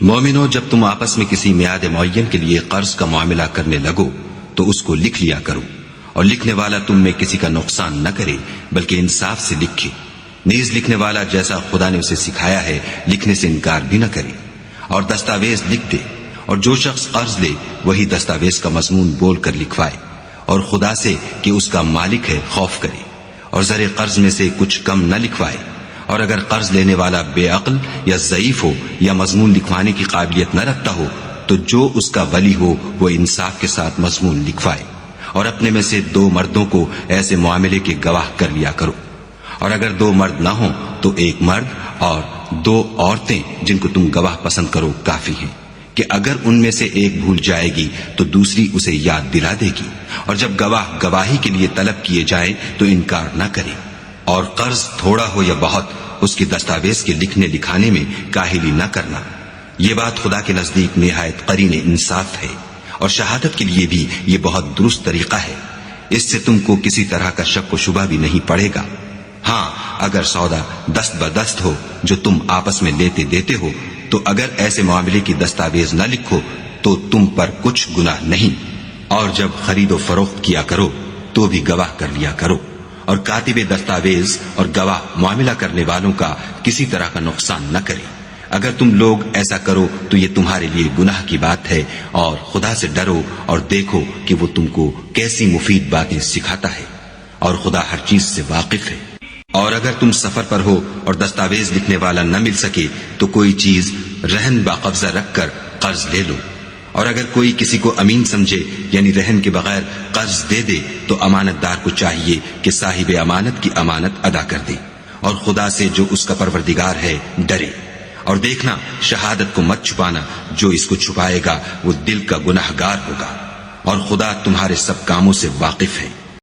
مومنو، جب تم آپس میں کسی میعاد معین کے لیے قرض کا معاملہ کرنے لگو تو اس کو لکھ لیا کرو، اور لکھنے والا تم میں کسی کا نقصان نہ کرے بلکہ انصاف سے لکھے۔ نیز لکھنے والا جیسا خدا نے اسے سکھایا ہے لکھنے سے انکار بھی نہ کرے، اور دستاویز لکھ دے، اور جو شخص قرض لے وہی دستاویز کا مضمون بول کر لکھوائے، اور خدا سے کہ اس کا مالک ہے خوف کرے، اور زر قرض میں سے کچھ کم نہ لکھوائے۔ اور اگر قرض لینے والا بے عقل یا ضعیف ہو یا مضمون لکھوانے کی قابلیت نہ رکھتا ہو تو جو اس کا ولی ہو وہ انصاف کے ساتھ مضمون لکھوائے، اور اپنے میں سے 2 مردوں کو ایسے معاملے کے گواہ کر لیا کرو، اور اگر 2 مرد نہ ہوں تو 1 مرد اور 2 عورتیں جن کو تم گواہ پسند کرو کافی ہیں، کہ اگر ان میں سے ایک بھول جائے گی تو دوسری اسے یاد دلا دے گی، اور جب گواہ گواہی کے لیے طلب کیے جائیں تو انکار نہ کرے۔ اور قرض تھوڑا ہو یا بہت اس کی دستاویز کے لکھنے لکھانے میں کاہلی نہ کرنا، یہ بات خدا کے نزدیک نہایت قرین انصاف ہے، اور شہادت کے لیے بھی یہ بہت درست طریقہ ہے، اس سے تم کو کسی طرح کا شک و شبہ بھی نہیں پڑے گا۔ ہاں، اگر سودا دست بدست ہو جو تم آپس میں لیتے دیتے ہو تو اگر ایسے معاملے کی دستاویز نہ لکھو تو تم پر کچھ گناہ نہیں، اور جب خرید و فروخت کیا کرو تو بھی گواہ کر لیا کرو، اور کاتب دستاویز اور گواہ معاملہ کرنے والوں کا کسی طرح کا نقصان نہ کرے۔ اگر تم لوگ ایسا کرو تو یہ تمہارے لیے گناہ کی بات ہے، اور خدا سے ڈرو اور دیکھو کہ وہ تم کو کیسی مفید باتیں سکھاتا ہے، اور خدا ہر چیز سے واقف ہے۔ اور اگر تم سفر پر ہو اور دستاویز لکھنے والا نہ مل سکے تو کوئی چیز رہن باقبضہ رکھ کر قرض لے لو، اور اگر کوئی کسی کو امین سمجھے یعنی رہن کے بغیر قرض دے دے تو امانت دار کو چاہیے کہ صاحب امانت کی امانت ادا کر دے، اور خدا سے جو اس کا پروردگار ہے ڈرے۔ اور دیکھنا، شہادت کو مت چھپانا، جو اس کو چھپائے گا وہ دل کا گناہگار ہوگا، اور خدا تمہارے سب کاموں سے واقف ہے۔